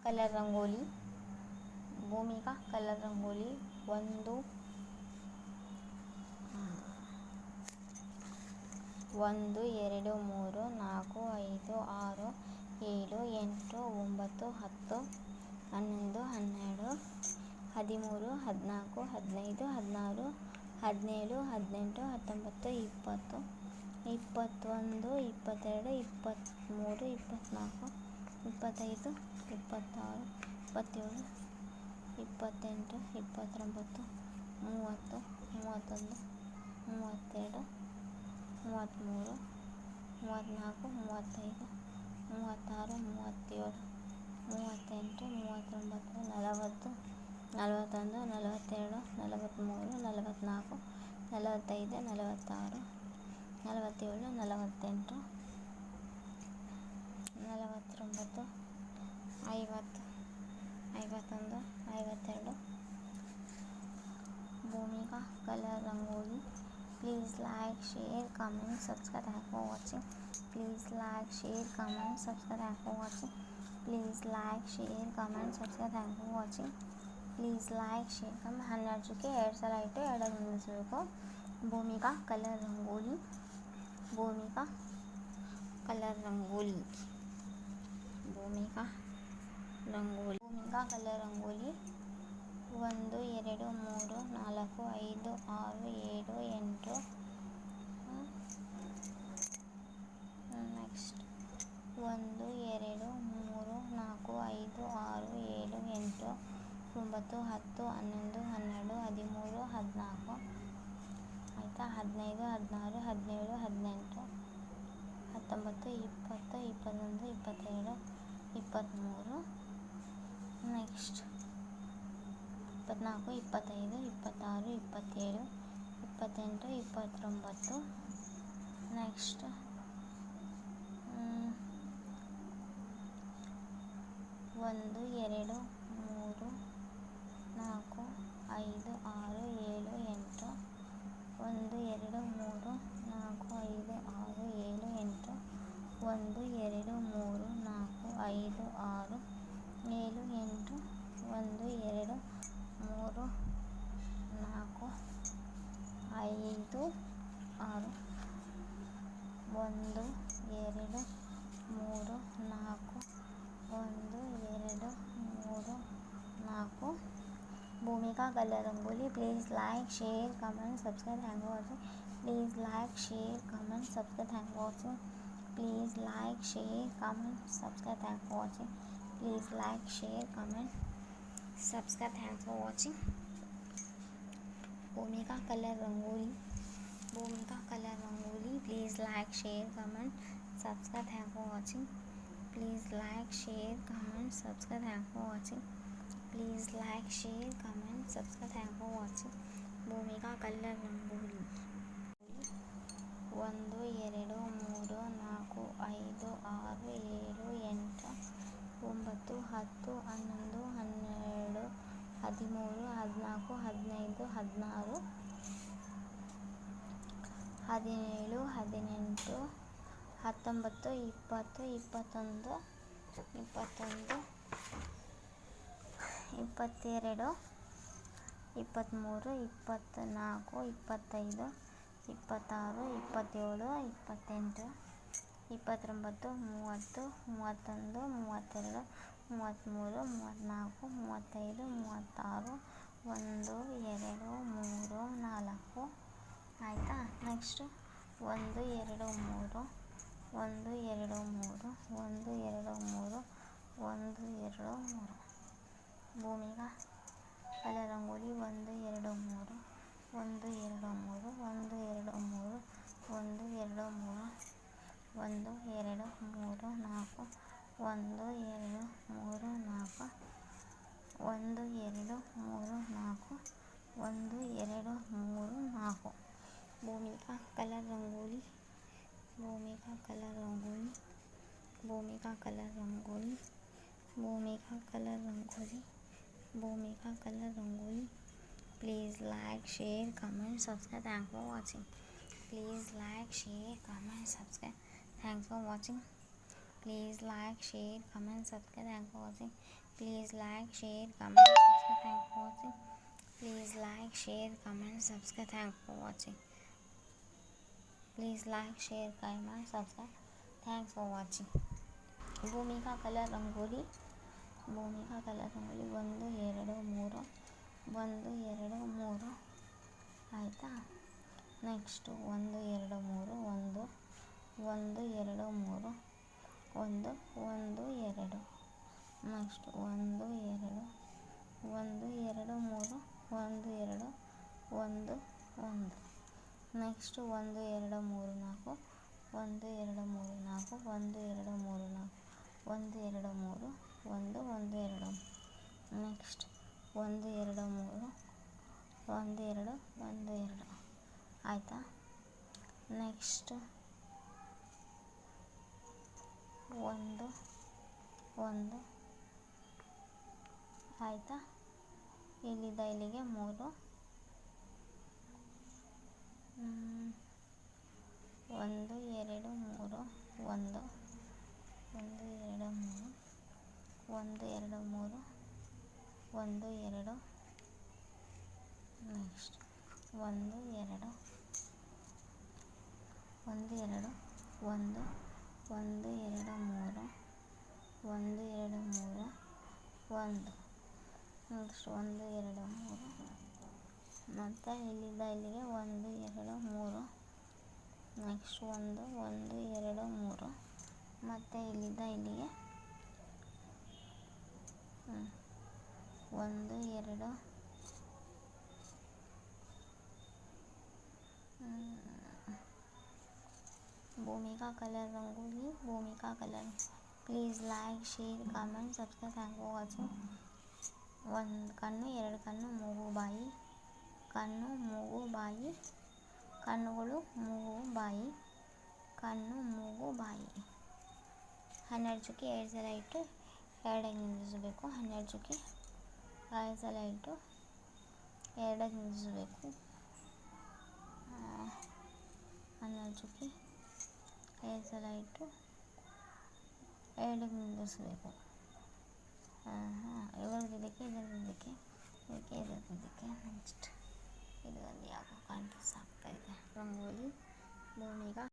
Colour rangoli, भूमिका colour rangoli 1 1 2 3 4 5 6 7 8 9 10 11 12 13 14 15 16 17 18 19 20 21 22 23 24 25 26 27 28 29 30 31 32 33 34 35 36 37 38 39 40 41 42 43 44 45 46 47 48 49 50 51 52 भूमिका colour rangoli. Please like, share, comment, subscribe. Thanks for watching. Please like, share, comment, subscribe. Thanks for watching. Please like, share, comment, subscribe. Thanks for watching. Please like, share, comment. 12 चुके 2 साल आइटे 2 निमिषको भूमिका colour rangoli. भूमिका colour rangoli. भूमिका रंगोली. भूमिका colour rangoli 1 2 3 4 5 6 7 8 next 1 2 3 4 5 6 7 8 9 10 11 12 13 14 ಆಯಿತಾ. 15 16 17 18 19 20 21 22 23 next 24 25 26 27 28 29 next 1 2 3 4 5 6 7 8 1 2 3 4 5 6 7 8 1 2 3 4 5 6 7 8 1 2 3 4 5 6 1 2 3 4 1 2 3 4 भूमिका colour rangoli. Please like, share, comment, subscribe. Thanks for watching. Please like, share, comment, subscribe. Thanks for watching. Please like, share, comment, subscribe. Thanks for watching. Please like, share, comment, subscribe. Thanks for watching. भूमिका colour rangoli. भूमिका colour rangoli. Please like, share, comment, subscribe. Thanks for watching. Please like, share, comment, subscribe. Thanks for watching. Please like, share, comment, subscribe. Thanks for watching. भूमिका colour rangoli 1 2 3 4 5 6 7 8 9 10 11 12 13 14 15 16 17 18 19 20 21 22 22 23 24 25 26 27 28 29 30 31 32 33 34 35 36 1 2 3 4 ಆಯಿತಾ. Next 1 2 3 1 2 3 1 2 3 1 2 3 Bhoomika colour rangoli 1 2 3 1 2 3 1 2 3 1 2 3 1 2 3 4 1 2 3 4 1 2 3 4 1 2 3 4 Bhumika colour rangoli. Bhoomika colour rangoli. Bhoomika colour rangoli. Bhoomika colour rangoli. Bhumika colour rangoli. Please like, share, comment, subscribe. Thanks for watching. Please like, share, comment, subscribe. Thanks for watching. Please like, share, comment, subscribe. Thanks for watching. Please like, share, comment, subscribe. Thanks for watching. Please like, share, comment, subscribe. Thanks for watching. Please like, share, comment, subscribe. Thanks for watching. Bhoomika colour rangoli 1 2 3 ಆಯಿತಾ. Next 1 2 3 1 1 2 3 1 1 2 next 1 2 1 2 3 1 2 1 1 next 1 2 3 4 1 2 3 4 1 2 3 4 1 2 3 1 1 2 next 1 2 3 1 2 1 2 ಆಯಿತಾ. Next 1 1 ಆಯಿತಾ. ಇಲ್ಲಿಂದ ಇಲ್ಲಿಗೆ 3 1 2 3 1 1 2 3 1 2 3 1 2 next 1 2 1 2 1 1 2 3 1 2 3 1 next 1 2 3 ಮತ್ತು ಇಲ್ಲಿಂದ ಇಲ್ಲಿಗೆ 1 2 3 next 1 1 2 3 ಮತ್ತು ಇಲ್ಲಿಂದ ಇಲ್ಲಿಗೆ 1 2 Bhoomika colour rangoli Bhoomika colour. Please like, share, comment, subscribe. Thank for watching. 1 ಕಣ್ಣು 2 ಕಣ್ಣು ಮೂಗು ಬಾಯಿ, ಕಣ್ಣು ಮೂಗು ಬಾಯಿ, ಕಣ್ಣುಗಳು ಮೂಗು ಬಾಯಿ, ಕಣ್ಣು ಮೂಗು ಬಾಯಿ. 12 ಚುಕ್ಕಿ 2 ಸಲ ಇಟ್ಟು 2 ನಿಲ್ಲಿಸಬೇಕು. 12 ಚುಕ್ಕಿ 2 ಸಲ ಇಟ್ಟು 2 ನಿಲ್ಲಿಸಬೇಕು. 12 ಚುಕ್ಕಿ 2 ಸಲ ಇಟ್ಟು 2 ನಿಲ್ಲಿಸಬೇಕು. ಇದಕ್ಕೆ ನೆಕ್ಸ್ಟ್ ಇದು ಒಂದು ಯಾಕೋ ಕಾಂಟ್ಯಾಕ್ಟ್ ಆಗ್ತಾಯಿದೆ ರಂಗೋಲಿ ಭೂಮಿಕಾ